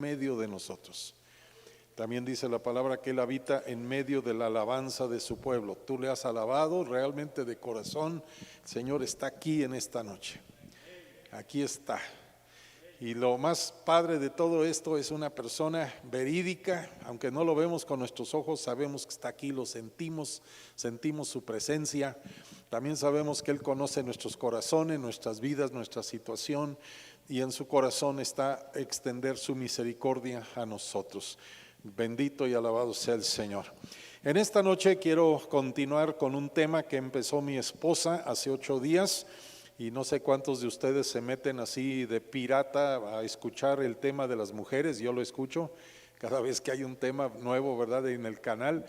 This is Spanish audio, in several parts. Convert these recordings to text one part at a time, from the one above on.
medio de nosotros. También dice la palabra que Él habita en medio de la alabanza de su pueblo. Tú le has alabado realmente de corazón. El Señor está aquí en esta noche. Aquí está. Y lo más padre de todo esto es una persona verídica, aunque no lo vemos con nuestros ojos, sabemos que está aquí, lo sentimos su presencia. También sabemos que Él conoce nuestros corazones, nuestras vidas, nuestra situación, y en su corazón está extender su misericordia a nosotros. Bendito y alabado sea el Señor. En esta noche quiero continuar con un tema que empezó mi esposa hace 8 días. Y no sé cuántos de ustedes se meten así de pirata a escuchar el tema de las mujeres. Yo lo escucho cada vez que hay un tema nuevo, ¿verdad? En el canal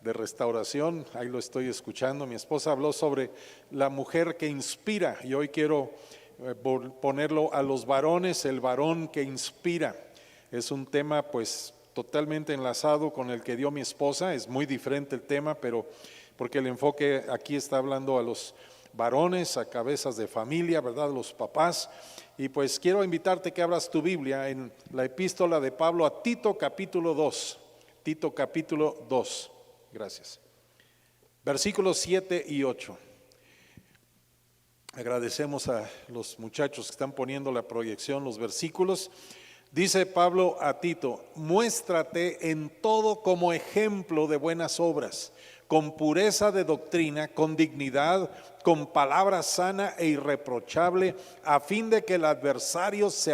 de restauración, ahí lo estoy escuchando. Mi esposa habló sobre la mujer que inspira y hoy quiero ponerlo a los varones, el varón que inspira. Es un tema pues totalmente enlazado con el que dio mi esposa. Es muy diferente el tema, pero porque el enfoque aquí está hablando a los varones, a cabezas de familia, ¿verdad? Los papás. Y pues quiero invitarte que abras tu Biblia en la epístola de Pablo a Tito capítulo 2. Tito capítulo 2. Gracias. Versículos 7 y 8. Agradecemos a los muchachos que están poniendo la proyección, los versículos. Dice Pablo a Tito: muéstrate en todo como ejemplo de buenas obras, con pureza de doctrina, con dignidad, con palabra sana e irreprochable, a fin de que el adversario se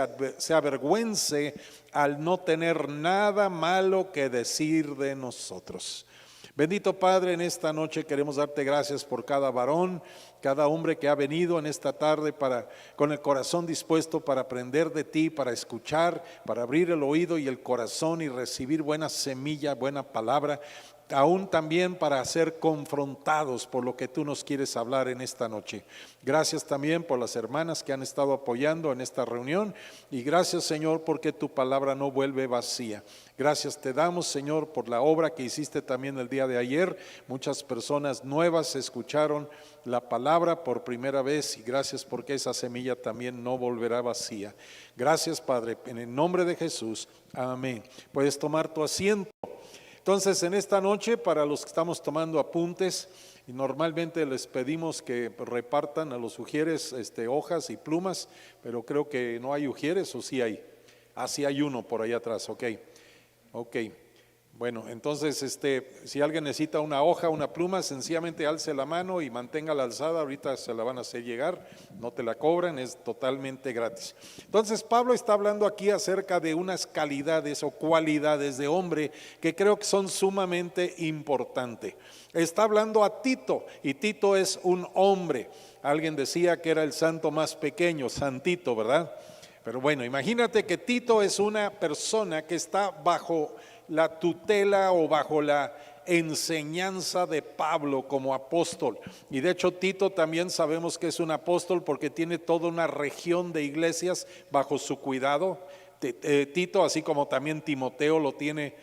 avergüence al no tener nada malo que decir de nosotros. Bendito Padre, en esta noche queremos darte gracias por cada varón, cada hombre que ha venido en esta tarde con el corazón dispuesto para aprender de ti, para escuchar, para abrir el oído y el corazón y recibir buena semilla, buena palabra, aún también para ser confrontados por lo que tú nos quieres hablar en esta noche. Gracias también por las hermanas que han estado apoyando en esta reunión y gracias, Señor, porque tu palabra no vuelve vacía. Gracias te damos, Señor, por la obra que hiciste también el día de ayer. Muchas personas nuevas escucharon la palabra por primera vez y gracias porque esa semilla también no volverá vacía. Gracias, Padre, en el nombre de Jesús. Amén. Puedes tomar tu asiento. Entonces, en esta noche, para los que estamos tomando apuntes, y normalmente les pedimos que repartan a los ujieres hojas y plumas, pero creo que no hay ujieres, ¿o sí hay? Ah, sí hay uno por ahí atrás, ok. Bueno, entonces si alguien necesita una hoja, una pluma, sencillamente alce la mano y mantenga la alzada. Ahorita se la van a hacer llegar, no te la cobran, es totalmente gratis. Entonces Pablo está hablando aquí acerca de unas calidades o cualidades de hombre que creo que son sumamente importantes. Está hablando a Tito y Tito es un hombre. Alguien decía que era el santo más pequeño, santito, ¿verdad? Pero bueno, imagínate que Tito es una persona que está bajo la tutela o bajo la enseñanza de Pablo como apóstol. Y de hecho Tito también sabemos que es un apóstol porque tiene toda una región de iglesias bajo su cuidado. Tito, así como también Timoteo, lo tiene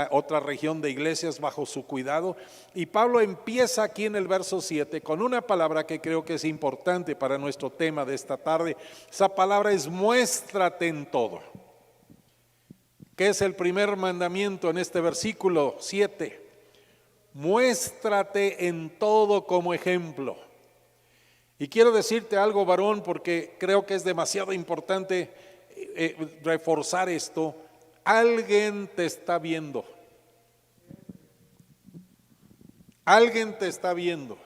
otra región de iglesias bajo su cuidado. Y Pablo empieza aquí en el verso 7 con una palabra que creo que es importante para nuestro tema de esta tarde. Esa palabra es muéstrate en todo. ¿Qué es el primer mandamiento en este versículo 7? Muéstrate en todo como ejemplo. Y quiero decirte algo, varón, porque creo que es demasiado importante reforzar esto. Alguien te está viendo. Alguien te está viendo.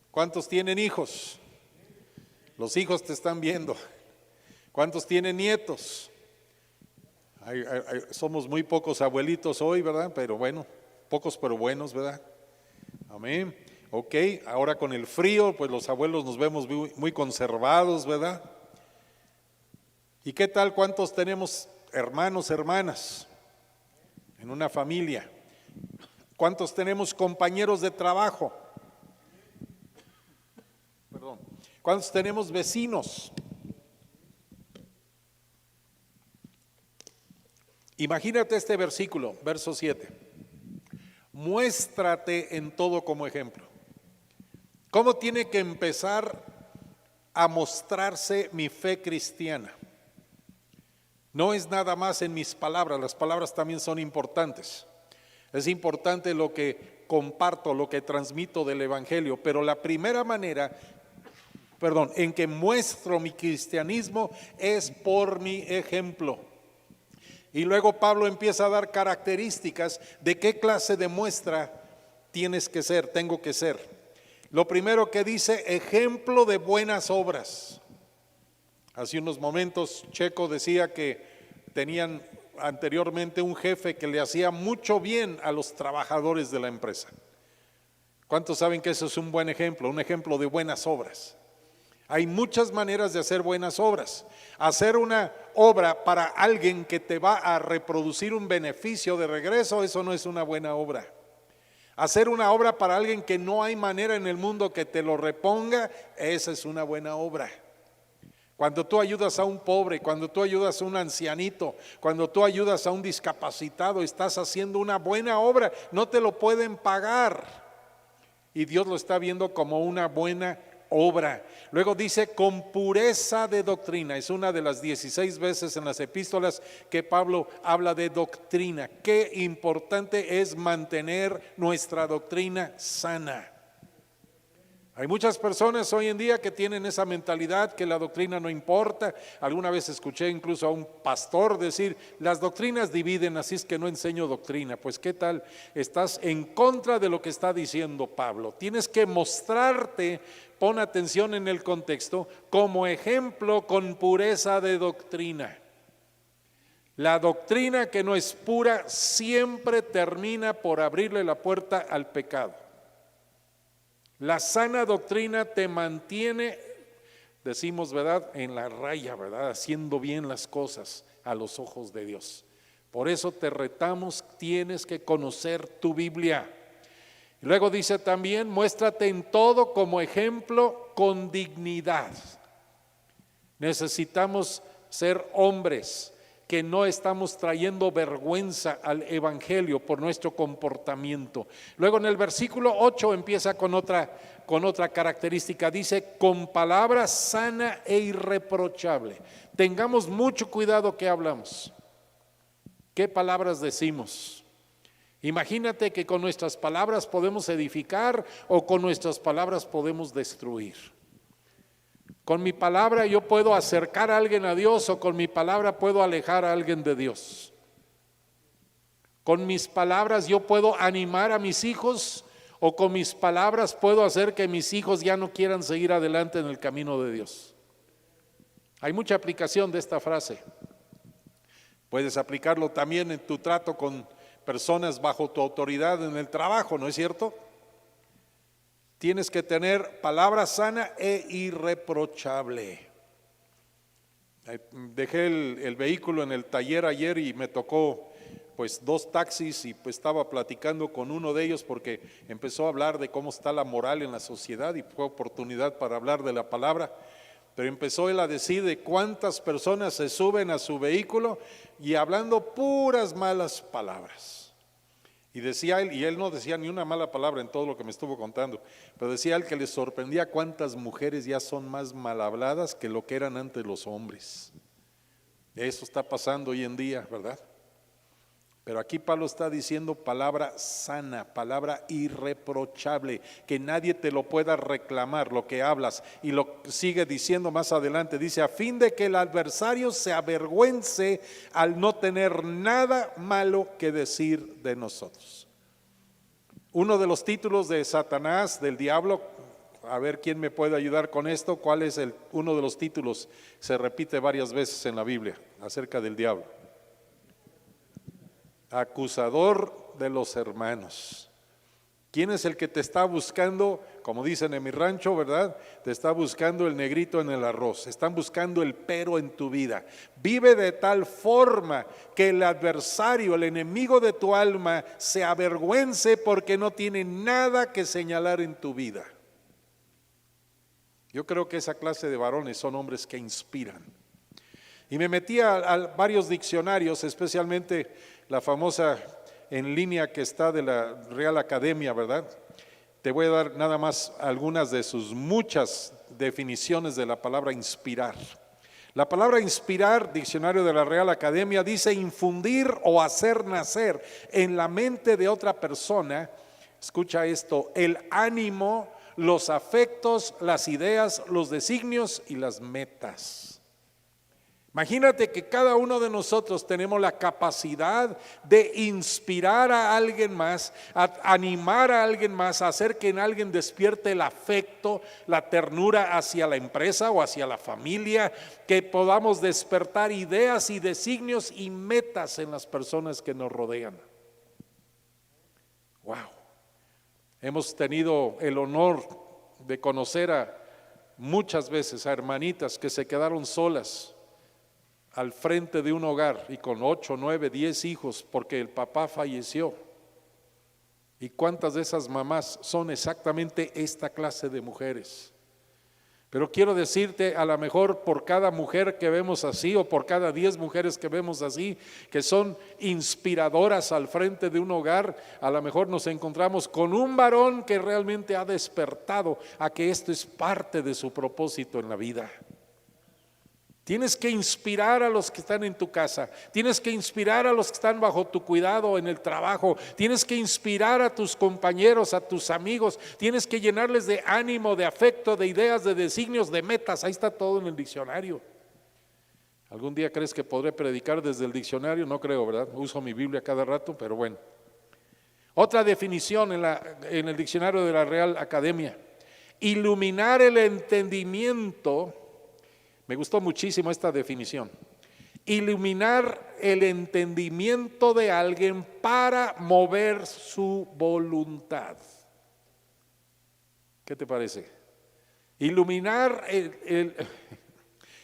¿Cuántos tienen hijos? Los hijos te están viendo. ¿Cuántos tienen nietos? Somos muy pocos abuelitos hoy, ¿verdad? Pero bueno, pocos pero buenos, ¿verdad? Amén. Ok, ahora con el frío, pues los abuelos nos vemos muy conservados, ¿verdad? ¿Y qué tal? ¿Cuántos tenemos hermanos, hermanas en una familia? ¿Cuántos tenemos compañeros de trabajo? Perdón. ¿Cuántos tenemos vecinos? Imagínate este versículo, verso 7. Muéstrate en todo como ejemplo. ¿Cómo tiene que empezar a mostrarse mi fe cristiana? No es nada más en mis palabras, las palabras también son importantes. Es importante lo que comparto, lo que transmito del Evangelio, pero la primera manera, en que muestro mi cristianismo es por mi ejemplo. Y luego Pablo empieza a dar características de qué clase de muestra tienes que ser, tengo que ser. Lo primero que dice, ejemplo de buenas obras. Hace unos momentos Checo decía que tenían anteriormente un jefe que le hacía mucho bien a los trabajadores de la empresa. ¿Cuántos saben que eso es un buen ejemplo? Un ejemplo de buenas obras. Hay muchas maneras de hacer buenas obras. Hacer una obra para alguien que te va a reproducir un beneficio de regreso, eso no es una buena obra. Hacer una obra para alguien que no hay manera en el mundo que te lo reponga, esa es una buena obra. Cuando tú ayudas a un pobre, cuando tú ayudas a un ancianito, cuando tú ayudas a un discapacitado, estás haciendo una buena obra, no te lo pueden pagar. Y Dios lo está viendo como una buena obra. Luego dice con pureza de doctrina, es una de las 16 veces en las epístolas que Pablo habla de doctrina. Qué importante es mantener nuestra doctrina sana. Hay muchas personas hoy en día que tienen esa mentalidad que la doctrina no importa. Alguna vez escuché incluso a un pastor decir, las doctrinas dividen, así es que no enseño doctrina. Pues ¿qué tal? Estás en contra de lo que está diciendo Pablo. Tienes que mostrarte, pon atención en el contexto, como ejemplo con pureza de doctrina. La doctrina que no es pura siempre termina por abrirle la puerta al pecado. La sana doctrina te mantiene, decimos, ¿verdad?, en la raya, ¿verdad?, haciendo bien las cosas a los ojos de Dios. Por eso te retamos, tienes que conocer tu Biblia. Y luego dice también, muéstrate en todo como ejemplo con dignidad. Necesitamos ser hombres que no estamos trayendo vergüenza al Evangelio por nuestro comportamiento. Luego en el versículo 8 empieza con otra característica, dice, con palabra sana e irreprochable. Tengamos mucho cuidado que hablamos. ¿Qué palabras decimos? Imagínate que con nuestras palabras podemos edificar o con nuestras palabras podemos destruir. Con mi palabra yo puedo acercar a alguien a Dios o con mi palabra puedo alejar a alguien de Dios. Con mis palabras yo puedo animar a mis hijos o con mis palabras puedo hacer que mis hijos ya no quieran seguir adelante en el camino de Dios. Hay mucha aplicación de esta frase. Puedes aplicarlo también en tu trato con personas bajo tu autoridad en el trabajo, ¿no es cierto? Tienes que tener palabra sana e irreprochable. Dejé el vehículo en el taller ayer y me tocó pues 2 taxis y pues estaba platicando con uno de ellos porque empezó a hablar de cómo está la moral en la sociedad y fue oportunidad para hablar de la palabra. Pero empezó él a decir de cuántas personas se suben a su vehículo y hablando puras malas palabras. Y decía él, y él no decía ni una mala palabra en todo lo que me estuvo contando, pero decía él que le sorprendía cuántas mujeres ya son más mal habladas que lo que eran antes los hombres. Eso está pasando hoy en día, ¿verdad? Pero aquí Pablo está diciendo palabra sana, palabra irreprochable, que nadie te lo pueda reclamar lo que hablas. Y lo sigue diciendo más adelante, dice, a fin de que el adversario se avergüence al no tener nada malo que decir de nosotros. Uno de los títulos de Satanás, del diablo, a ver quién me puede ayudar con esto, ¿cuál es uno de los títulos? Se repite varias veces en la Biblia acerca del diablo. Acusador de los hermanos. ¿Quién es el que te está buscando? Como dicen en mi rancho, ¿verdad? Te está buscando el negrito en el arroz. Están buscando el pero en tu vida. Vive de tal forma que el adversario, el enemigo de tu alma, se avergüence porque no tiene nada que señalar en tu vida. Yo creo que esa clase de varones son hombres que inspiran. Y me metí a varios diccionarios, especialmente la famosa en línea que está de la Real Academia, ¿verdad? Te voy a dar nada más algunas de sus muchas definiciones de la palabra inspirar. La palabra inspirar, diccionario de la Real Academia, dice infundir o hacer nacer en la mente de otra persona, escucha esto, el ánimo, los afectos, las ideas, los designios y las metas. Imagínate que cada uno de nosotros tenemos la capacidad de inspirar a alguien más, a animar a alguien más, a hacer que en alguien despierte el afecto, la ternura hacia la empresa o hacia la familia, que podamos despertar ideas y designios y metas en las personas que nos rodean. Wow. Hemos tenido el honor de conocer muchas veces a hermanitas que se quedaron solas al frente de un hogar y con 8, 9, 10 hijos porque el papá falleció. ¿Y cuántas de esas mamás son exactamente esta clase de mujeres? Pero quiero decirte, a lo mejor por cada mujer que vemos así o por cada 10 mujeres que vemos así, que son inspiradoras al frente de un hogar, a lo mejor nos encontramos con un varón que realmente ha despertado a que esto es parte de su propósito en la vida. Tienes que inspirar a los que están en tu casa, tienes que inspirar a los que están bajo tu cuidado en el trabajo, tienes que inspirar a tus compañeros, a tus amigos, tienes que llenarles de ánimo, de afecto, de ideas, de designios, de metas. Ahí está todo en el diccionario. ¿Algún día crees que podré predicar desde el diccionario? No creo, ¿verdad? Uso mi Biblia cada rato, pero bueno. Otra definición en el diccionario de la Real Academia: iluminar el entendimiento. Me gustó muchísimo esta definición. Iluminar el entendimiento de alguien para mover su voluntad. ¿Qué te parece? Iluminar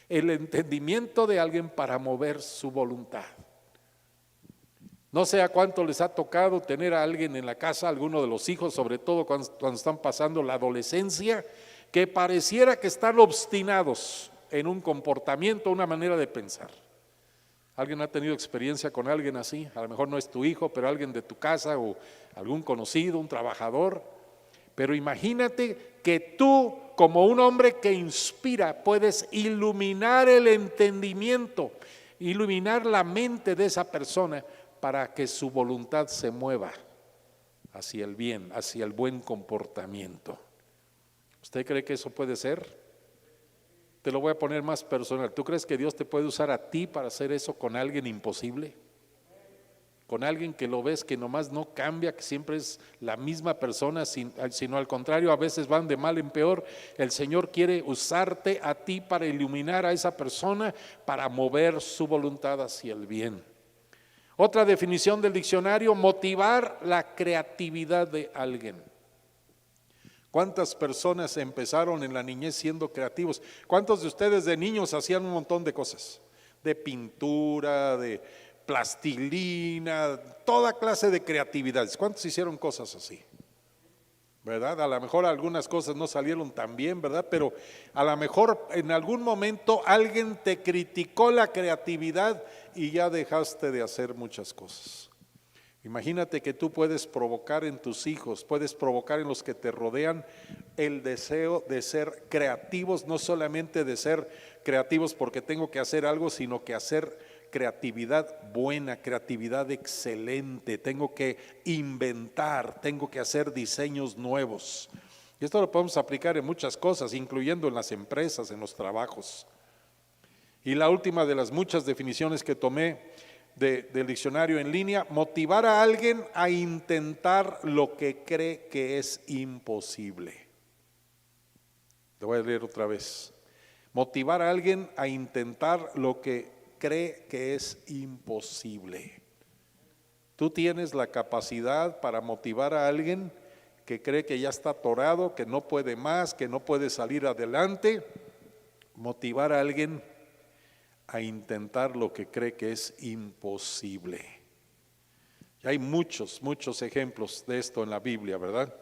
el entendimiento de alguien para mover su voluntad. No sé a cuánto les ha tocado tener a alguien en la casa, alguno de los hijos, sobre todo cuando están pasando la adolescencia, que pareciera que están obstinados en un comportamiento, una manera de pensar. ¿Alguien ha tenido experiencia con alguien así? A lo mejor no es tu hijo, pero alguien de tu casa o algún conocido, un trabajador. Pero imagínate que tú, como un hombre que inspira, puedes iluminar el entendimiento, iluminar la mente de esa persona para que su voluntad se mueva hacia el bien, hacia el buen comportamiento. ¿Usted cree que eso puede ser? Te lo voy a poner más personal. ¿Tú crees que Dios te puede usar a ti para hacer eso con alguien imposible? Con alguien que lo ves que nomás no cambia, que siempre es la misma persona, sino al contrario, a veces van de mal en peor. El Señor quiere usarte a ti para iluminar a esa persona, para mover su voluntad hacia el bien. Otra definición del diccionario: motivar la creatividad de alguien. ¿Cuántas personas empezaron en la niñez siendo creativos? ¿Cuántos de ustedes de niños hacían un montón de cosas? De pintura, de plastilina, toda clase de creatividades. ¿Cuántos hicieron cosas así? ¿Verdad? A lo mejor algunas cosas no salieron tan bien, ¿verdad? Pero a lo mejor en algún momento alguien te criticó la creatividad y ya dejaste de hacer muchas cosas. Imagínate que tú puedes provocar en tus hijos, puedes provocar en los que te rodean el deseo de ser creativos, no solamente de ser creativos porque tengo que hacer algo, sino que hacer creatividad buena, creatividad excelente. Tengo que inventar, tengo que hacer diseños nuevos. Y esto lo podemos aplicar en muchas cosas, incluyendo en las empresas, en los trabajos. Y la última de las muchas definiciones que tomé del diccionario en línea: motivar a alguien a intentar lo que cree que es imposible. Lo voy a leer otra vez. Motivar a alguien a intentar lo que cree que es imposible. Tú tienes la capacidad para motivar a alguien que cree que ya está atorado, que no puede más, que no puede salir adelante. Motivar a alguien a intentar lo que cree que es imposible. Y hay muchos ejemplos de esto en la Biblia, ¿verdad?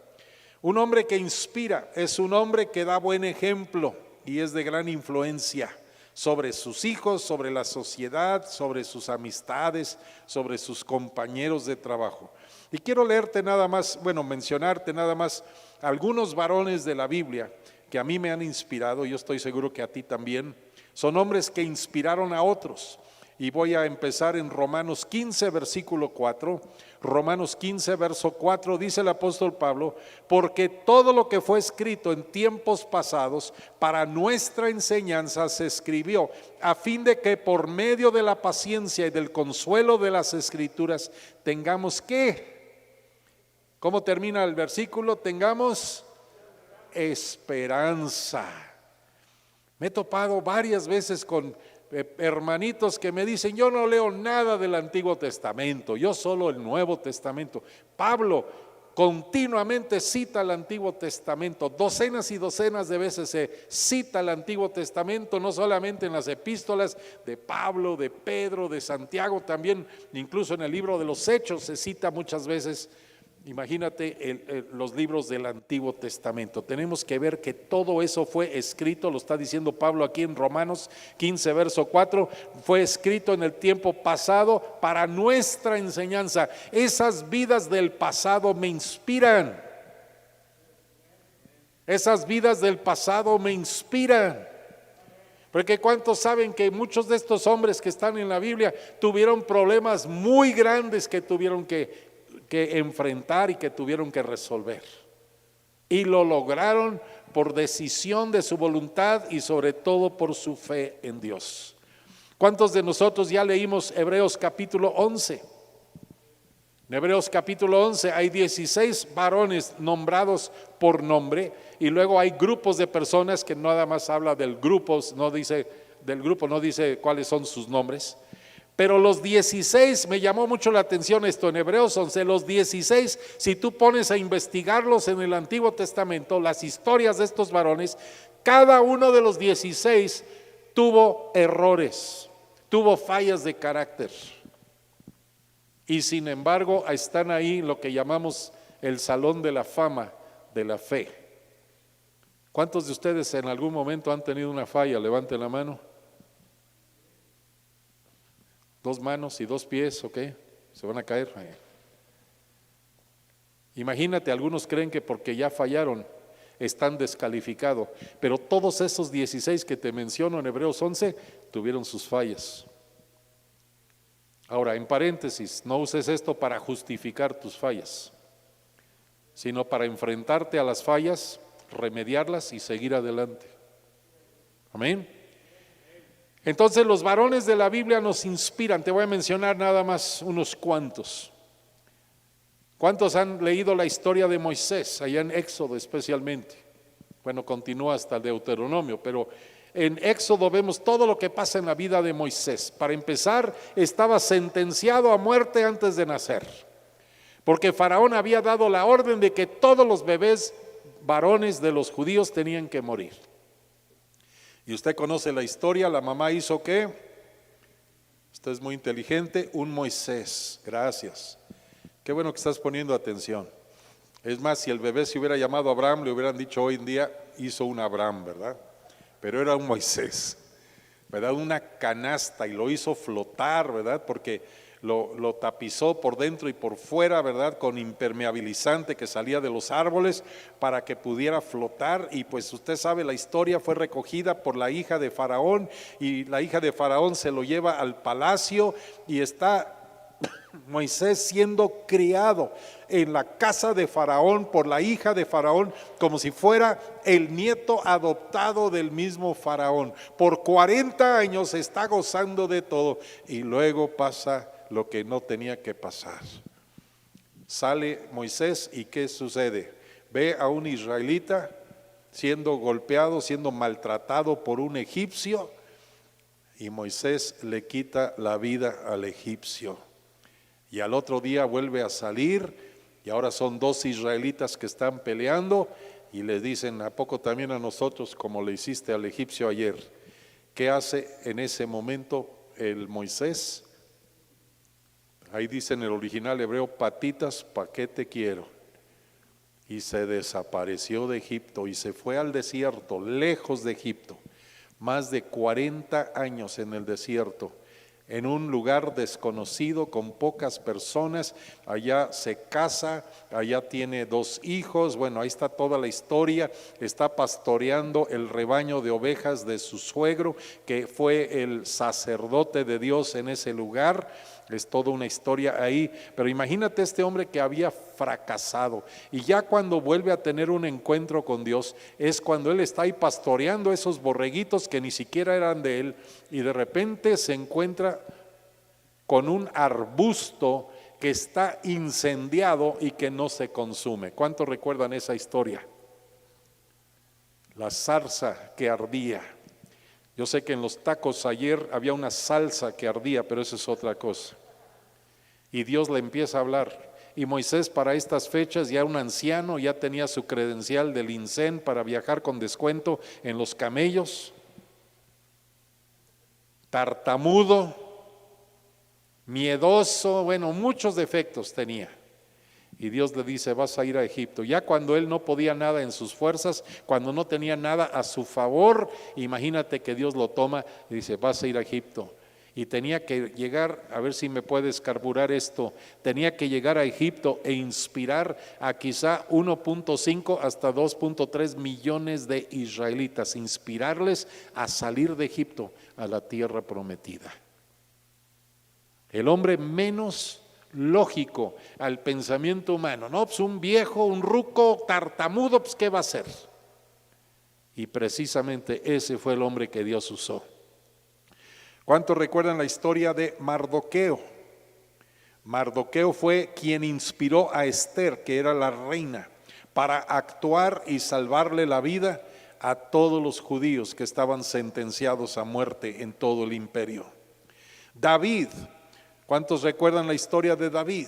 Un hombre que inspira es un hombre que da buen ejemplo y es de gran influencia sobre sus hijos, sobre la sociedad, sobre sus amistades, sobre sus compañeros de trabajo. Y quiero leerte nada más, mencionarte nada más algunos varones de la Biblia que a mí me han inspirado, yo estoy seguro que a ti también. Son hombres que inspiraron a otros. Y voy a empezar en Romanos 15, versículo 4. Romanos 15, verso 4, dice el apóstol Pablo: porque todo lo que fue escrito en tiempos pasados para nuestra enseñanza se escribió, a fin de que por medio de la paciencia y del consuelo de las Escrituras tengamos ¿qué? ¿Cómo termina el versículo? Tengamos esperanza. Me he topado varias veces con hermanitos que me dicen: yo no leo nada del Antiguo Testamento, yo solo el Nuevo Testamento. Pablo continuamente cita el Antiguo Testamento, docenas y docenas de veces se cita el Antiguo Testamento, no solamente en las epístolas de Pablo, de Pedro, de Santiago, también incluso en el libro de los Hechos se cita muchas veces. Imagínate los libros del Antiguo Testamento. Tenemos que ver que todo eso fue escrito, lo está diciendo Pablo aquí en Romanos 15, verso 4, fue escrito en el tiempo pasado para nuestra enseñanza. Esas vidas del pasado me inspiran. Esas vidas del pasado me inspiran. Porque ¿cuántos saben que muchos de estos hombres que están en la Biblia tuvieron problemas muy grandes que tuvieron que enfrentar y que tuvieron que resolver? Y lo lograron por decisión de su voluntad y sobre todo por su fe en Dios. ¿Cuántos de nosotros ya leímos Hebreos capítulo 11? En Hebreos capítulo 11 hay 16 varones nombrados por nombre, y luego hay grupos de personas que nada más habla del grupo, no dice cuáles son sus nombres. Pero los 16, me llamó mucho la atención esto en Hebreos 11, los 16, si tú pones a investigarlos en el Antiguo Testamento, las historias de estos varones, cada uno de los 16 tuvo errores, tuvo fallas de carácter. Y sin embargo están ahí lo que llamamos el salón de la fama de la fe. ¿Cuántos de ustedes en algún momento han tenido una falla? Levanten la mano. 2 manos y 2 pies, ¿ok? Se van a caer. Imagínate, algunos creen que porque ya fallaron están descalificados, pero todos esos 16 que te menciono en Hebreos 11 tuvieron sus fallas. Ahora, en paréntesis, no uses esto para justificar tus fallas, sino para enfrentarte a las fallas, remediarlas y seguir adelante. Amén. Entonces los varones de la Biblia nos inspiran. Te voy a mencionar nada más unos cuantos. ¿Cuántos han leído la historia de Moisés, allá en Éxodo especialmente? Bueno, continúa hasta el Deuteronomio, pero en Éxodo vemos todo lo que pasa en la vida de Moisés. Para empezar, estaba sentenciado a muerte antes de nacer, porque Faraón había dado la orden de que todos los bebés varones de los judíos tenían que morir. Y usted conoce la historia. La mamá hizo ¿qué? Usted es muy inteligente, un Moisés. Gracias. Qué bueno que estás poniendo atención. Es más, si el bebé se hubiera llamado Abraham, le hubieran dicho hoy en día, hizo un Abraham, ¿verdad? Pero era un Moisés, ¿verdad? Una canasta, y lo hizo flotar, ¿verdad? Porque lo tapizó por dentro y por fuera, ¿verdad? Con impermeabilizante que salía de los árboles para que pudiera flotar. Y pues usted sabe la historia, fue recogida por la hija de Faraón, y la hija de Faraón se lo lleva al palacio, y está Moisés siendo criado en la casa de Faraón por la hija de Faraón, como si fuera el nieto adoptado del mismo Faraón. Por 40 años está gozando de todo, y luego pasa lo que no tenía que pasar. Sale Moisés, y ¿qué sucede? Ve a un israelita siendo golpeado, siendo maltratado por un egipcio, y Moisés le quita la vida al egipcio. Y al otro día vuelve a salir, y ahora son 2 israelitas que están peleando, y les dicen: ¿a poco también a nosotros como le hiciste al egipcio ayer? ¿Qué hace en ese momento el Moisés? Ahí dice en el original hebreo: patitas, ¿pa' qué te quiero? Y se desapareció de Egipto y se fue al desierto, lejos de Egipto, más de 40 años en el desierto, en un lugar desconocido con pocas personas. Allá se casa, allá tiene 2 hijos. Bueno, ahí está toda la historia. Está pastoreando el rebaño de ovejas de su suegro, que fue el sacerdote de Dios en ese lugar. Es toda una historia ahí, pero imagínate este hombre que había fracasado, y ya cuando vuelve a tener un encuentro con Dios es cuando él está ahí pastoreando esos borreguitos que ni siquiera eran de él, y de repente se encuentra con un arbusto que está incendiado y que no se consume. ¿Cuántos recuerdan esa historia? La zarza que ardía. Yo sé que en los tacos ayer había una salsa que ardía, pero eso es otra cosa. Y Dios le empieza a hablar. Y Moisés, para estas fechas, ya un anciano, ya tenía su credencial del INSEN para viajar con descuento en los camellos. Tartamudo, miedoso, bueno, muchos defectos tenía. Y Dios le dice, vas a ir a Egipto. Ya cuando él no podía nada en sus fuerzas, cuando no tenía nada a su favor, imagínate que Dios lo toma y dice, vas a ir a Egipto. Y tenía que llegar, a ver si me puedes carburar esto, tenía que llegar a Egipto e inspirar a quizá 1.5 hasta 2.3 millones de israelitas, inspirarles a salir de Egipto a la tierra prometida. El hombre menos lógico al pensamiento humano, no, pues un viejo, un ruco, tartamudo, pues ¿qué va a hacer? Y precisamente ese fue el hombre que Dios usó. ¿Cuántos recuerdan la historia de Mardoqueo? Mardoqueo fue quien inspiró a Esther, que era la reina, para actuar y salvarle la vida a todos los judíos que estaban sentenciados a muerte en todo el imperio. David, ¿cuántos recuerdan la historia de David?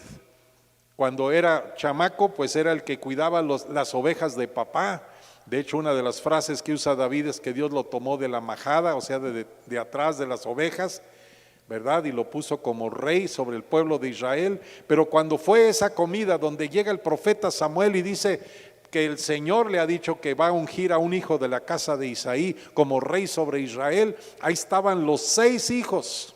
Cuando era chamaco, pues era el que cuidaba las ovejas de papá. De hecho, una de las frases que usa David es que Dios lo tomó de la majada, o sea, de atrás de las ovejas, ¿verdad? Y lo puso como rey sobre el pueblo de Israel. Pero cuando fue esa comida donde llega el profeta Samuel y dice que el Señor le ha dicho que va a ungir a un hijo de la casa de Isaí como rey sobre Israel, ahí estaban los 6 hijos.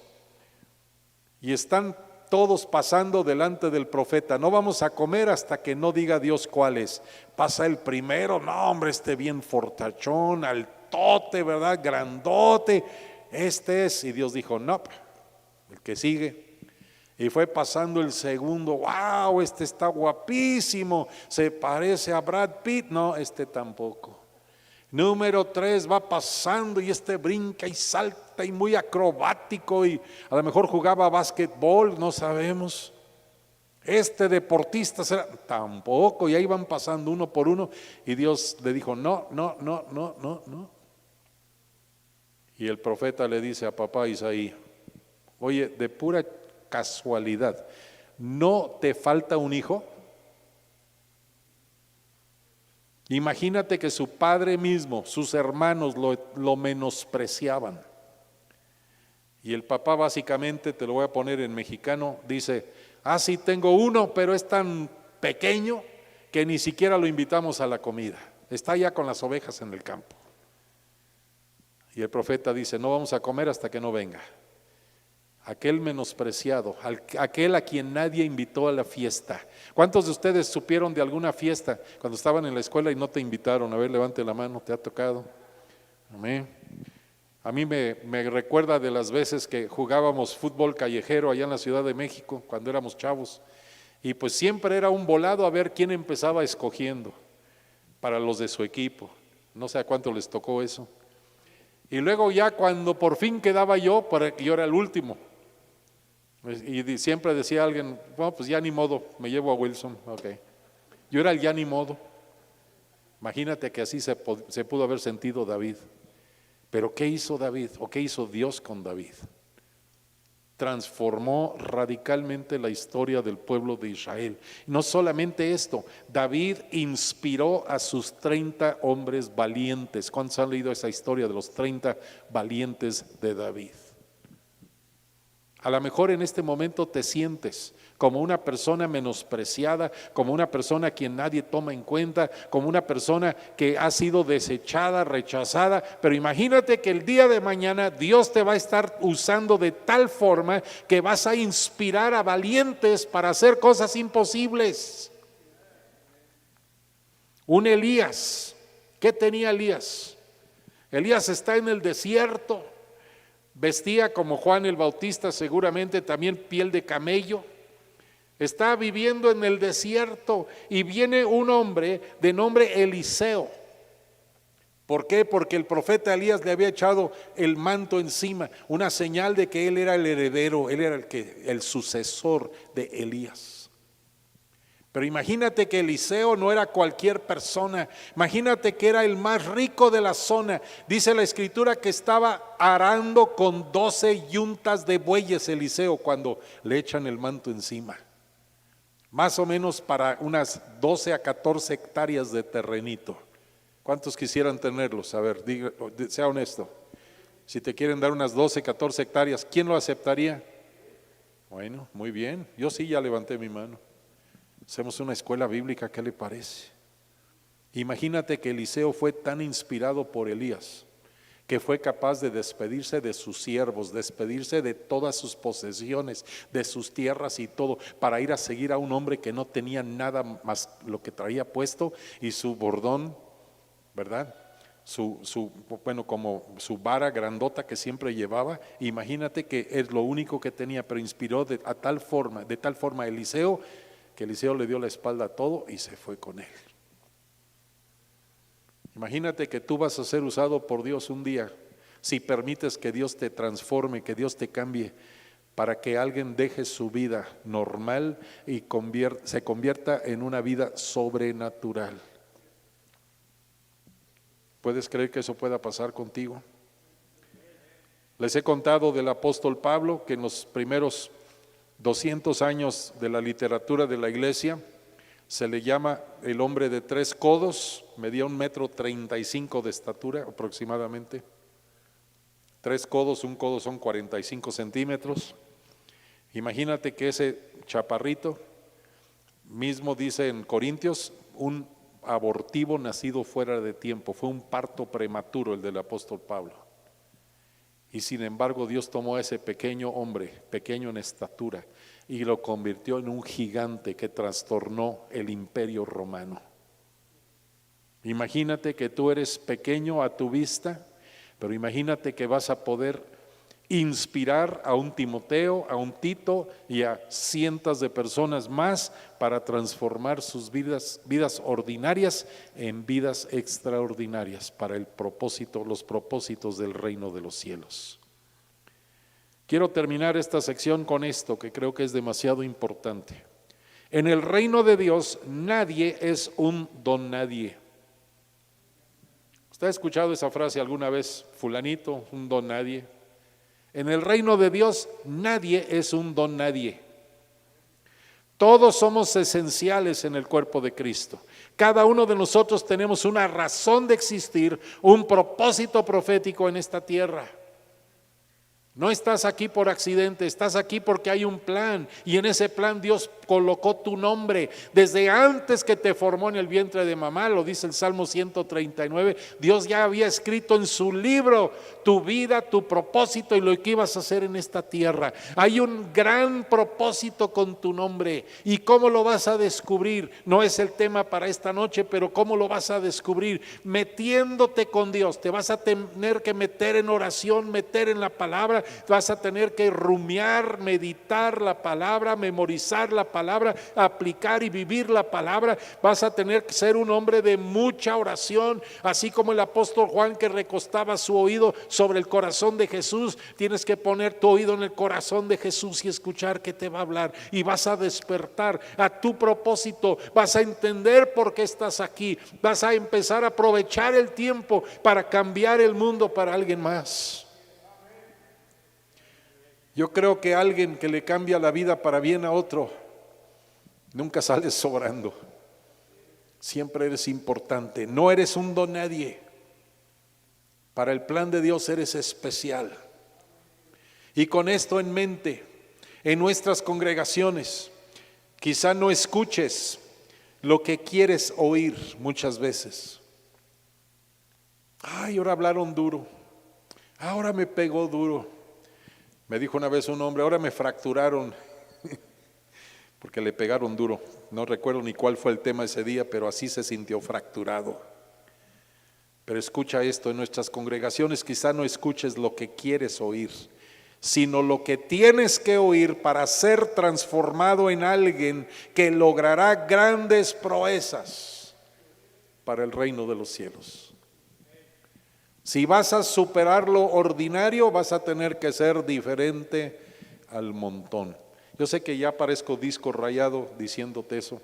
Y están todos pasando delante del profeta. No vamos a comer hasta que no diga Dios cuál es. Pasa el primero, no hombre, bien fortachón, altote, ¿verdad? Grandote, este es. Y Dios dijo, no, el que sigue. Y fue pasando el segundo, wow, este está guapísimo, se parece a Brad Pitt, no, tampoco. Número 3 va pasando y brinca y salta y muy acrobático, y a lo mejor jugaba básquetbol, no sabemos. Deportista será, tampoco. Y ahí van pasando uno por uno y Dios le dijo no. Y el profeta le dice a papá Isaí, oye, de pura casualidad, ¿no te falta un hijo? Imagínate que su padre mismo, sus hermanos lo menospreciaban. Y el papá básicamente, te lo voy a poner en mexicano, dice, sí tengo uno, pero es tan pequeño que ni siquiera lo invitamos a la comida. Está ya con las ovejas en el campo. Y el profeta dice, no vamos a comer hasta que no venga. Aquel menospreciado, aquel a quien nadie invitó a la fiesta. ¿Cuántos de ustedes supieron de alguna fiesta cuando estaban en la escuela y no te invitaron? A ver, levante la mano, ¿te ha tocado? Amén. A mí me recuerda de las veces que jugábamos fútbol callejero allá en la Ciudad de México, cuando éramos chavos, y pues siempre era un volado a ver quién empezaba escogiendo para los de su equipo. No sé a cuánto les tocó eso. Y luego ya cuando por fin quedaba yo era el último. Y siempre decía alguien, bueno, pues ya ni modo, me llevo a Wilson. Okay. Yo era el ya ni modo. Imagínate que así se pudo haber sentido David. Pero ¿qué hizo David? ¿O qué hizo Dios con David? Transformó radicalmente la historia del pueblo de Israel. No solamente esto, David inspiró a sus 30 hombres valientes. ¿Cuántos han leído esa historia de los 30 valientes de David? A lo mejor en este momento te sientes como una persona menospreciada, como una persona a quien nadie toma en cuenta, como una persona que ha sido desechada, rechazada, pero imagínate que el día de mañana Dios te va a estar usando de tal forma que vas a inspirar a valientes para hacer cosas imposibles. Un Elías, ¿qué tenía Elías? Elías está en el desierto, vestía como Juan el Bautista, seguramente también piel de camello. Está viviendo en el desierto y viene un hombre de nombre Eliseo. ¿Por qué? Porque el profeta Elías le había echado el manto encima, una señal de que él era el heredero, él era el sucesor de Elías. Pero imagínate que Eliseo no era cualquier persona, imagínate que era el más rico de la zona. Dice la escritura que estaba arando con 12 yuntas de bueyes Eliseo cuando le echan el manto encima. Más o menos para unas 12 a 14 hectáreas de terrenito. ¿Cuántos quisieran tenerlos? A ver, sea honesto. Si te quieren dar unas 12, 14 hectáreas, ¿quién lo aceptaría? Bueno, muy bien. Yo sí ya levanté mi mano. Hacemos una escuela bíblica, ¿qué le parece? Imagínate que Eliseo fue tan inspirado por Elías que fue capaz de despedirse de sus siervos, despedirse de todas sus posesiones, de sus tierras y todo, para ir a seguir a un hombre que no tenía nada más lo que traía puesto y su bordón, ¿verdad? Bueno, como su vara grandota que siempre llevaba. Imagínate que es lo único que tenía, pero inspiró de tal forma a Eliseo, que Eliseo le dio la espalda a todo y se fue con él. Imagínate que tú vas a ser usado por Dios un día, si permites que Dios te transforme, que Dios te cambie, para que alguien deje su vida normal y se convierta en una vida sobrenatural. ¿Puedes creer que eso pueda pasar contigo? Les he contado del apóstol Pablo, que en los primeros 200 años de la literatura de la iglesia se le llama el hombre de 3 codos, medía 1,35 m de estatura aproximadamente. 3 codos, un codo son 45 centímetros. Imagínate que ese chaparrito, mismo dice en Corintios, un abortivo nacido fuera de tiempo, fue un parto prematuro el del apóstol Pablo. Y sin embargo Dios tomó a ese pequeño hombre, pequeño en estatura, y lo convirtió en un gigante que trastornó el imperio romano. Imagínate que tú eres pequeño a tu vista, pero imagínate que vas a poder inspirar a un Timoteo, a un Tito y a cientos de personas más para transformar sus vidas ordinarias en vidas extraordinarias para los propósitos del reino de los cielos. Quiero terminar esta sección con esto que creo que es demasiado importante. En el reino de Dios nadie es un don nadie. ¿Usted ha escuchado esa frase alguna vez? Fulanito, un don nadie. En el reino de Dios nadie es un don nadie. Todos somos esenciales en el cuerpo de Cristo. Cada uno de nosotros tenemos una razón de existir, un propósito profético en esta tierra. No estás aquí por accidente, estás aquí porque hay un plan, y en ese plan Dios colocó tu nombre desde antes que te formó en el vientre de mamá. Lo dice el Salmo 139. Dios ya había escrito en su libro tu vida, tu propósito y lo que ibas a hacer en esta tierra. Hay un gran propósito con tu nombre. ¿Y cómo lo vas a descubrir? No es el tema para esta noche, pero ¿cómo lo vas a descubrir? Metiéndote con Dios. Te vas a tener que meter en oración, meter en la palabra. Vas a tener que rumiar, meditar la palabra, memorizar la palabra, aplicar y vivir la palabra. Vas a tener que ser un hombre de mucha oración, así como el apóstol Juan, que recostaba su oído sobre el corazón de Jesús. Tienes que poner tu oído en el corazón de Jesús y escuchar que te va a hablar, y vas a despertar a tu propósito. Vas a entender por qué estás aquí. Vas a empezar a aprovechar el tiempo para cambiar el mundo para alguien más. Yo creo que alguien que le cambia la vida para bien a otro nunca sales sobrando. Siempre eres importante. No eres un don nadie. Para el plan de Dios eres especial. Y con esto en mente, En nuestras congregaciones, quizá no escuches lo que quieres oír muchas veces. Ay, ahora hablaron duro, ahora me pegó duro. Me dijo una vez un hombre, ahora me fracturaron, porque le pegaron duro. No recuerdo ni cuál fue el tema ese día, pero así se sintió, fracturado. Pero escucha esto, en nuestras congregaciones quizá no escuches lo que quieres oír, sino lo que tienes que oír para ser transformado en alguien que logrará grandes proezas para el reino de los cielos. Si vas a superar lo ordinario, vas a tener que ser diferente al montón. Yo sé que ya parezco disco rayado diciéndote eso.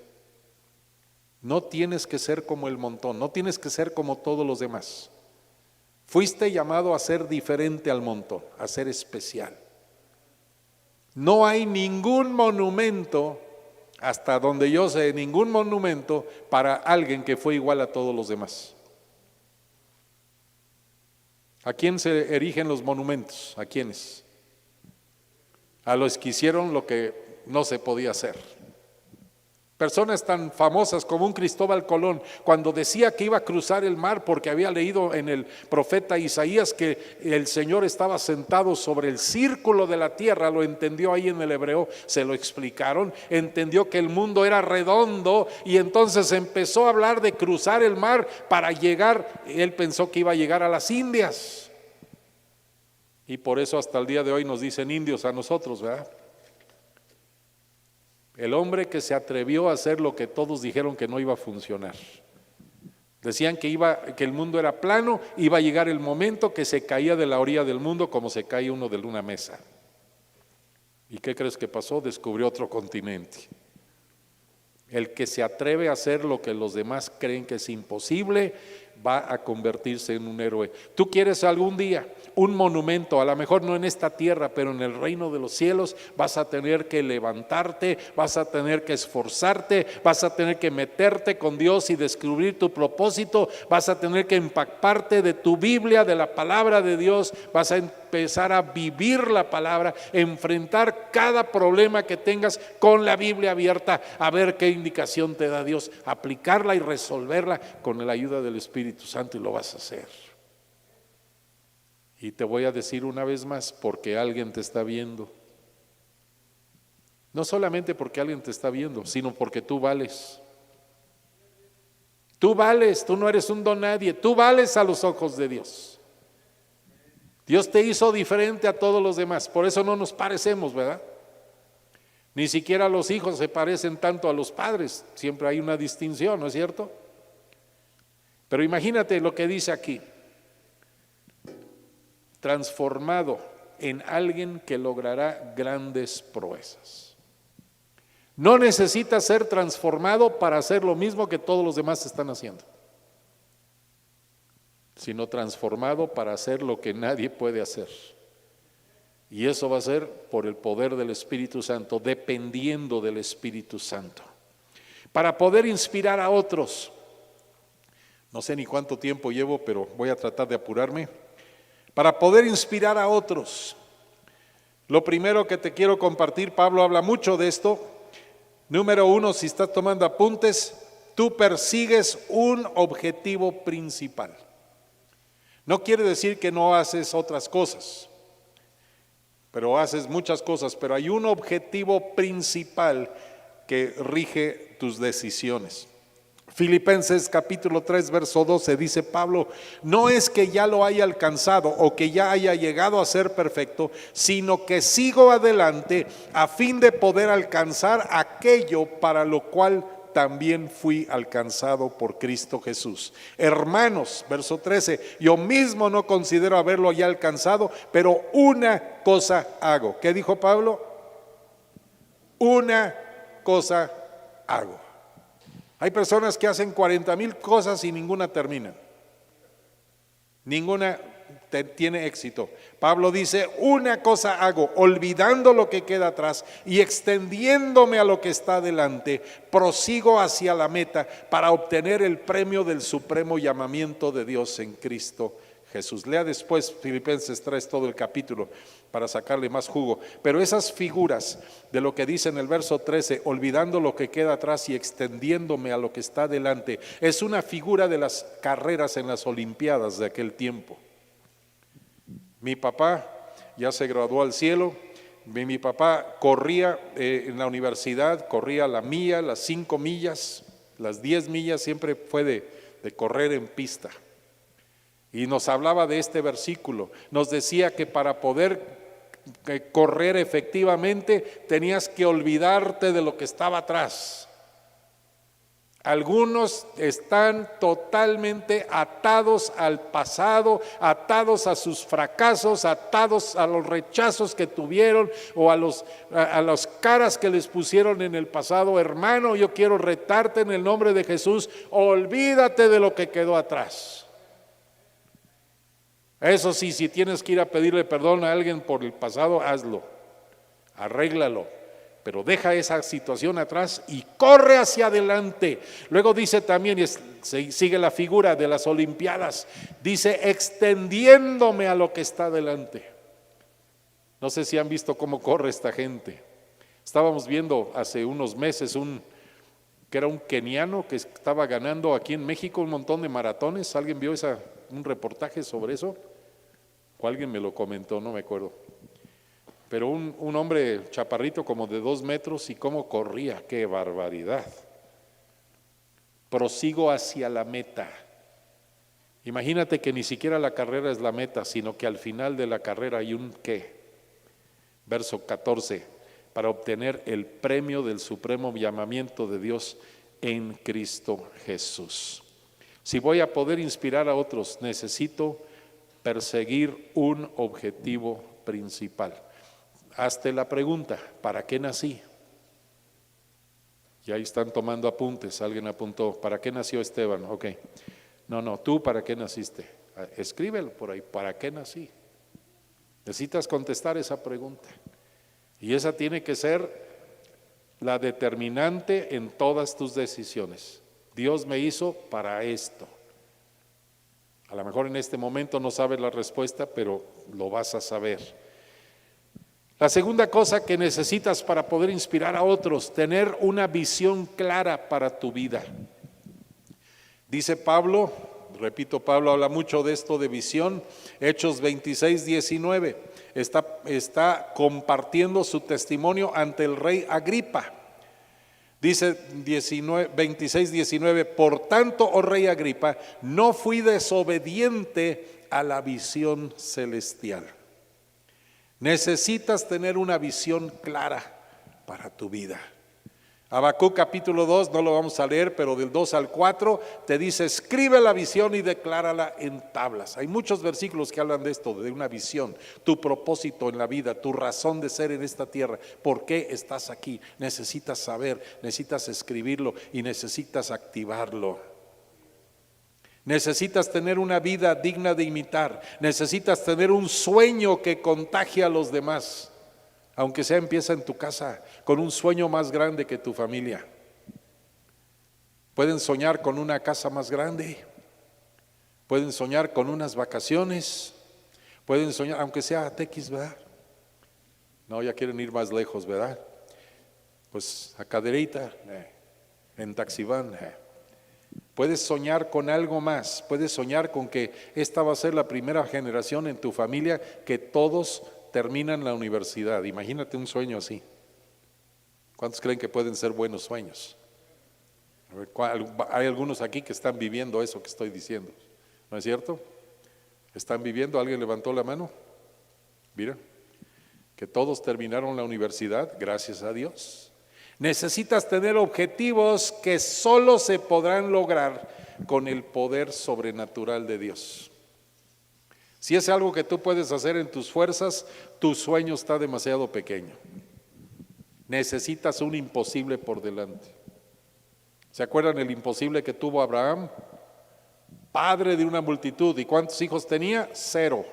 No tienes que ser como el montón, no tienes que ser como todos los demás. Fuiste llamado a ser diferente al montón, a ser especial. No hay ningún monumento, hasta donde yo sé, ningún monumento para alguien que fue igual a todos los demás. ¿A quién se erigen los monumentos? ¿A quiénes? A los que hicieron lo que no se podía hacer. Personas tan famosas como un Cristóbal Colón, cuando decía que iba a cruzar el mar porque había leído en el profeta Isaías que el Señor estaba sentado sobre el círculo de la tierra, lo entendió ahí en el hebreo, se lo explicaron, entendió que el mundo era redondo y entonces empezó a hablar de cruzar el mar para llegar, él pensó que iba a llegar a las Indias. Y por eso hasta el día de hoy nos dicen indios a nosotros, ¿verdad? El hombre que se atrevió a hacer lo que todos dijeron que no iba a funcionar. Decían que el mundo era plano, iba a llegar el momento que se caía de la orilla del mundo como se cae uno de una mesa. ¿Y qué crees que pasó? Descubrió otro continente. El que se atreve a hacer lo que los demás creen que es imposible, va a convertirse en un héroe. Tú quieres algún día un monumento, a lo mejor no en esta tierra, pero en el reino de los cielos, vas a tener que levantarte, vas a tener que esforzarte, vas a tener que meterte con Dios y descubrir tu propósito, vas a tener que empaparte de tu Biblia, de la palabra de Dios, vas a empezar a vivir la palabra, enfrentar cada problema que tengas con la Biblia abierta, a ver qué indicación te da Dios, aplicarla y resolverla con la ayuda del Espíritu Santo, y lo vas a hacer. Y te voy a decir una vez más, porque alguien te está viendo. No solamente porque alguien te está viendo, sino porque tú vales. Tú vales, tú no eres un don nadie, tú vales a los ojos de Dios. Dios te hizo diferente a todos los demás, por eso no nos parecemos, ¿verdad? Ni siquiera los hijos se parecen tanto a los padres, siempre hay una distinción, ¿no es cierto? Pero imagínate lo que dice aquí: transformado en alguien que logrará grandes proezas. No necesitas ser transformado para hacer lo mismo que todos los demás están haciendo, sino transformado para hacer lo que nadie puede hacer. Y eso va a ser por el poder del Espíritu Santo, dependiendo del Espíritu Santo. Para poder inspirar a otros. No sé ni cuánto tiempo llevo, pero voy a tratar de apurarme. Para poder inspirar a otros, lo primero que te quiero compartir, Pablo habla mucho de esto. Número 1, si estás tomando apuntes, tú persigues un objetivo principal. No quiere decir que no haces otras cosas, pero haces muchas cosas, pero hay un objetivo principal que rige tus decisiones. Filipenses capítulo 3 verso 12 dice Pablo: no es que ya lo haya alcanzado o que ya haya llegado a ser perfecto, sino que sigo adelante a fin de poder alcanzar aquello para lo cual también fui alcanzado por Cristo Jesús. Hermanos, verso 13, yo mismo no considero haberlo ya alcanzado, pero una cosa hago. ¿Qué dijo Pablo? Una cosa hago. Hay personas que hacen 40,000 cosas y ninguna termina. Ninguna tiene éxito. Pablo dice: una cosa hago, olvidando lo que queda atrás y extendiéndome a lo que está adelante, prosigo hacia la meta para obtener el premio del supremo llamamiento de Dios en Cristo Jesús. Lea después Filipenses 3 todo el capítulo. para sacarle más jugo. Pero esas figuras de lo que dice en el verso 13, olvidando lo que queda atrás y extendiéndome a lo que está delante, es una figura de las carreras en las Olimpiadas de aquel tiempo. Mi papá ya se graduó al cielo. Mi papá corría en la universidad, corría la milla, las 5 millas, las 10 millas, siempre fue de correr en pista. Y nos hablaba de este versículo, nos decía que para poder correr efectivamente tenías que olvidarte de lo que estaba atrás. Algunos están totalmente atados al pasado, atados a sus fracasos, atados a los rechazos que tuvieron o a las caras que les pusieron en el pasado. Hermano, yo quiero retarte en el nombre de Jesús, olvídate de lo que quedó atrás. Eso sí, si tienes que ir a pedirle perdón a alguien por el pasado, hazlo, arréglalo, pero deja esa situación atrás y corre hacia adelante. Luego dice también, y sigue la figura de las Olimpiadas, dice extendiéndome a lo que está delante. No sé si han visto cómo corre esta gente. Estábamos viendo hace unos meses que era un keniano que estaba ganando aquí en México un montón de maratones. ¿Alguien vio un reportaje sobre eso? O alguien me lo comentó, no me acuerdo. Pero un hombre chaparrito como de 2 metros y cómo corría, qué barbaridad. Prosigo hacia la meta. Imagínate que ni siquiera la carrera es la meta, sino que al final de la carrera hay un ¿qué? Verso 14, para obtener el premio del supremo llamamiento de Dios en Cristo Jesús. Si voy a poder inspirar a otros, necesito perseguir un objetivo principal. Hazte la pregunta, ¿para qué nací? Y ahí están tomando apuntes, alguien apuntó, ¿para qué nació Esteban? Ok, no, ¿tú para qué naciste? Escríbelo por ahí, ¿para qué nací? Necesitas contestar esa pregunta. Y esa tiene que ser la determinante en todas tus decisiones. Dios me hizo para esto. A lo mejor en este momento no sabes la respuesta, pero lo vas a saber. La segunda cosa que necesitas para poder inspirar a otros, tener una visión clara para tu vida. Dice Pablo, repito, Pablo habla mucho de esto de visión, Hechos 26:19, está compartiendo su testimonio ante el rey Agripa. Dice 26:19, por tanto, oh rey Agripa, no fui desobediente a la visión celestial. Necesitas tener una visión clara para tu vida. Habacuc capítulo 2, no lo vamos a leer, pero del 2 al 4 te dice, escribe la visión y declárala en tablas. Hay muchos versículos que hablan de esto, de una visión, tu propósito en la vida, tu razón de ser en esta tierra, por qué estás aquí. Necesitas saber, necesitas escribirlo y necesitas activarlo. Necesitas tener una vida digna de imitar, necesitas tener un sueño que contagie a los demás. Aunque sea empieza en tu casa, con un sueño más grande que tu familia. Pueden soñar con una casa más grande, pueden soñar con unas vacaciones, pueden soñar, aunque sea a Tequis, ¿verdad? No, ya quieren ir más lejos, ¿verdad? Pues a Cadereyta, en Taxibán. Puedes soñar con algo más, puedes soñar con que esta va a ser la primera generación en tu familia que todos terminan la universidad. Imagínate un sueño así. ¿Cuántos creen que pueden ser buenos sueños? A ver, hay algunos aquí que están viviendo eso que estoy diciendo, ¿no es cierto? ¿Están viviendo? ¿Alguien levantó la mano? Mira, que todos terminaron la universidad, gracias a Dios. Necesitas tener objetivos que solo se podrán lograr con el poder sobrenatural de Dios. Si es algo que tú puedes hacer en tus fuerzas, tu sueño está demasiado pequeño. Necesitas un imposible por delante. ¿Se acuerdan el imposible que tuvo Abraham? Padre de una multitud. ¿Y cuántos hijos tenía? 0.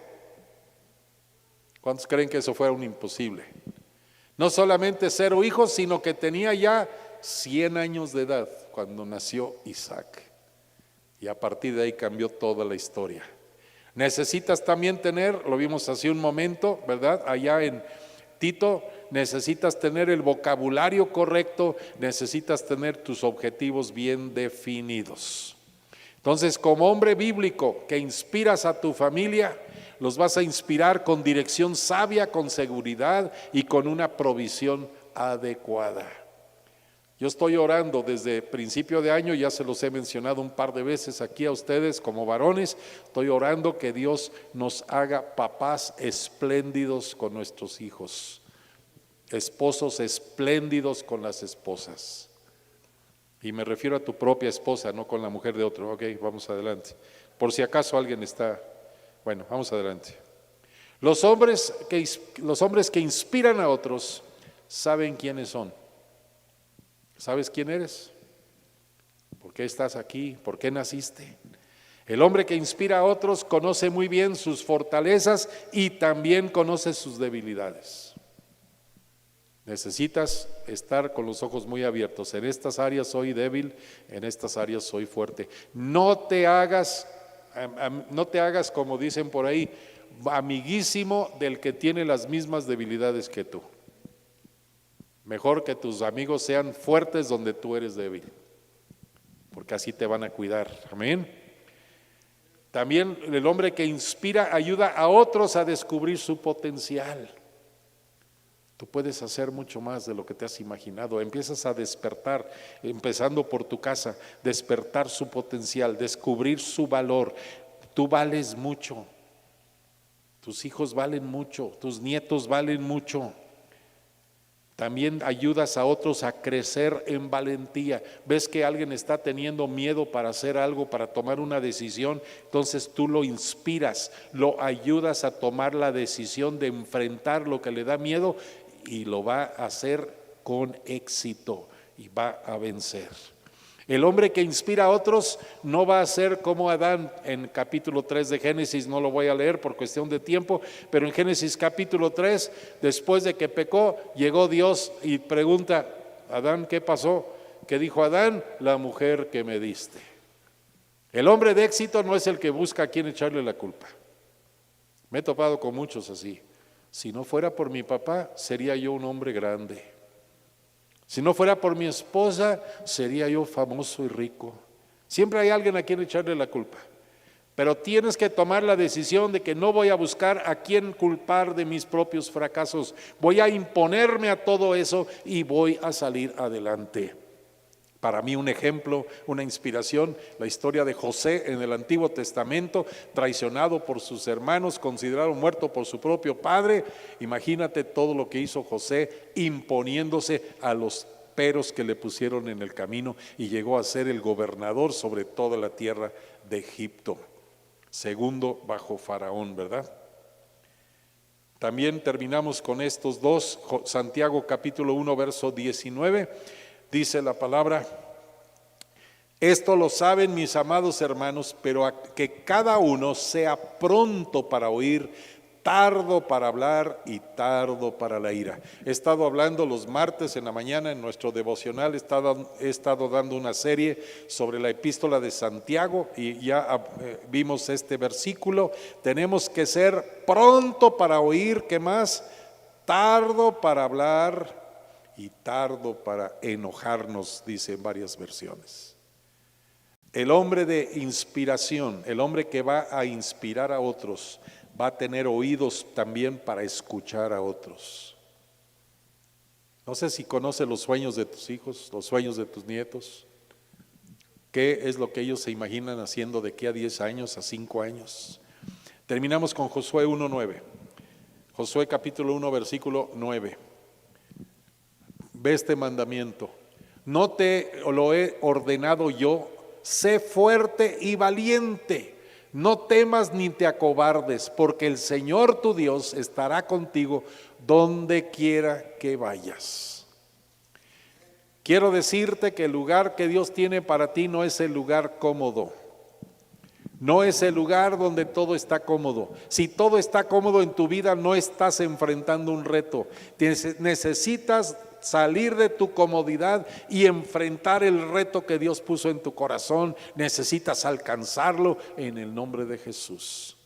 ¿Cuántos creen que eso fuera un imposible? No solamente 0 hijos, sino que tenía ya 100 años de edad cuando nació Isaac. Y a partir de ahí cambió toda la historia. Necesitas también tener, lo vimos hace un momento, ¿verdad? Allá en Tito, necesitas tener el vocabulario correcto, necesitas tener tus objetivos bien definidos. Entonces, como hombre bíblico que inspiras a tu familia, los vas a inspirar con dirección sabia, con seguridad y con una provisión adecuada. Yo estoy orando desde principio de año, ya se los he mencionado un par de veces aquí a ustedes como varones, estoy orando que Dios nos haga papás espléndidos con nuestros hijos, esposos espléndidos con las esposas. Y me refiero a tu propia esposa, no con la mujer de otro. Ok, vamos adelante. Por si acaso alguien está, bueno, vamos adelante. Los hombres que inspiran a otros saben quiénes son. ¿Sabes quién eres? ¿Por qué estás aquí? ¿Por qué naciste? El hombre que inspira a otros conoce muy bien sus fortalezas y también conoce sus debilidades. Necesitas estar con los ojos muy abiertos. En estas áreas soy débil, en estas áreas soy fuerte. No te hagas como dicen por ahí, amiguísimo del que tiene las mismas debilidades que tú. Mejor que tus amigos sean fuertes donde tú eres débil, porque así te van a cuidar. Amén. También el hombre que inspira ayuda a otros a descubrir su potencial. Tú puedes hacer mucho más de lo que te has imaginado. Empiezas a despertar, empezando por tu casa, despertar su potencial, descubrir su valor. Tú vales mucho, tus hijos valen mucho, tus nietos valen mucho. También ayudas a otros a crecer en valentía. Ves que alguien está teniendo miedo para hacer algo, para tomar una decisión, entonces tú lo inspiras, lo ayudas a tomar la decisión de enfrentar lo que le da miedo y lo va a hacer con éxito y va a vencer. El hombre que inspira a otros no va a ser como Adán en capítulo 3 de Génesis, no lo voy a leer por cuestión de tiempo, pero en Génesis capítulo 3, después de que pecó, llegó Dios y pregunta, Adán, ¿qué pasó? ¿Qué dijo Adán? La mujer que me diste. El hombre de éxito no es el que busca a quién echarle la culpa. Me he topado con muchos así. Si no fuera por mi papá, sería yo un hombre grande. Si no fuera por mi esposa, sería yo famoso y rico. Siempre hay alguien a quien echarle la culpa. Pero tienes que tomar la decisión de que no voy a buscar a quién culpar de mis propios fracasos. Voy a imponerme a todo eso y voy a salir adelante. Para mí un ejemplo, una inspiración, la historia de José en el Antiguo Testamento, traicionado por sus hermanos, considerado muerto por su propio padre. Imagínate todo lo que hizo José imponiéndose a los peros que le pusieron en el camino y llegó a ser el gobernador sobre toda la tierra de Egipto, segundo bajo Faraón, ¿verdad? También terminamos con estos dos, Santiago capítulo 1 verso 19. Dice la palabra, esto lo saben mis amados hermanos, pero que cada uno sea pronto para oír, tardo para hablar y tardo para la ira. He estado hablando los martes en la mañana en nuestro devocional, he estado dando una serie sobre la epístola de Santiago y ya vimos este versículo. Tenemos que ser pronto para oír, ¿qué más? Tardo para hablar y tardo para enojarnos, dice en varias versiones. El hombre de inspiración, el hombre que va a inspirar a otros, va a tener oídos también para escuchar a otros. No sé si conoces los sueños de tus hijos, los sueños de tus nietos. ¿Qué es lo que ellos se imaginan haciendo de aquí a 10 años, a 5 años? Terminamos con Josué 1:9. Josué capítulo 1, versículo 9. Ve este mandamiento, no te lo he ordenado yo, sé fuerte y valiente, no temas ni te acobardes, porque el Señor tu Dios estará contigo donde quiera que vayas. Quiero decirte que el lugar que Dios tiene para ti no es el lugar cómodo, no es el lugar donde todo está cómodo. Si todo está cómodo en tu vida, no estás enfrentando un reto. Necesitas salir de tu comodidad y enfrentar el reto que Dios puso en tu corazón. Necesitas alcanzarlo en el nombre de Jesús.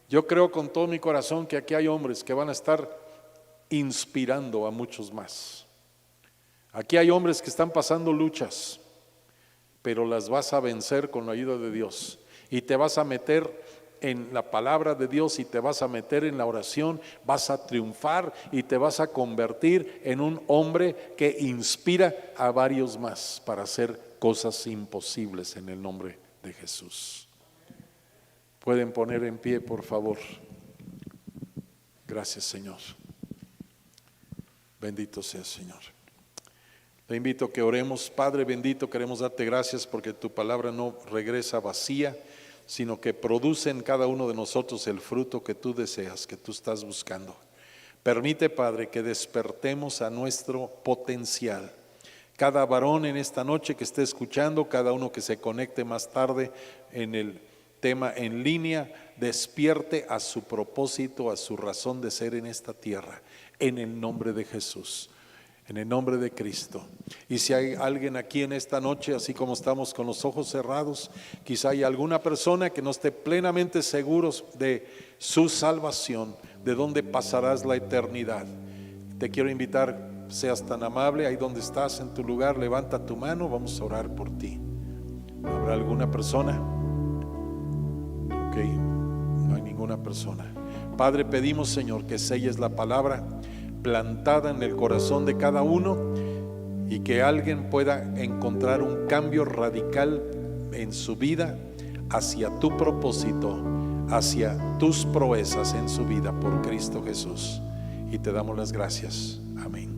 Yo creo con todo mi corazón que aquí hay hombres que van a estar inspirando a muchos más. Aquí hay hombres que están pasando luchas, pero las vas a vencer con la ayuda de Dios. Y te vas a meter en la palabra de Dios y te vas a meter en la oración, vas a triunfar y te vas a convertir en un hombre que inspira a varios más para hacer cosas imposibles en el nombre de Jesús. Pueden poner en pie, por favor. Gracias, Señor. Bendito sea, Señor. Te invito a que oremos. Padre bendito, queremos darte gracias porque tu palabra no regresa vacía, sino que produce en cada uno de nosotros el fruto que tú deseas, que tú estás buscando. Permite, Padre, que despertemos a nuestro potencial. Cada varón en esta noche que esté escuchando, cada uno que se conecte más tarde en el tema en línea, despierte a su propósito, a su razón de ser en esta tierra, en el nombre de Jesús, en el nombre de Cristo. Y si hay alguien aquí en esta noche, así como estamos con los ojos cerrados, quizá hay alguna persona que no esté plenamente seguros de su salvación, de dónde pasarás la eternidad. Te quiero invitar, seas tan amable, ahí donde estás en tu lugar, levanta tu mano, vamos a orar por ti. ¿Habrá alguna persona? Ok, no hay ninguna persona. Padre, pedimos, Señor, que selles la palabra plantada en el corazón de cada uno y que alguien pueda encontrar un cambio radical en su vida hacia tu propósito, hacia tus proezas en su vida por Cristo Jesús. Y te damos las gracias. Amén.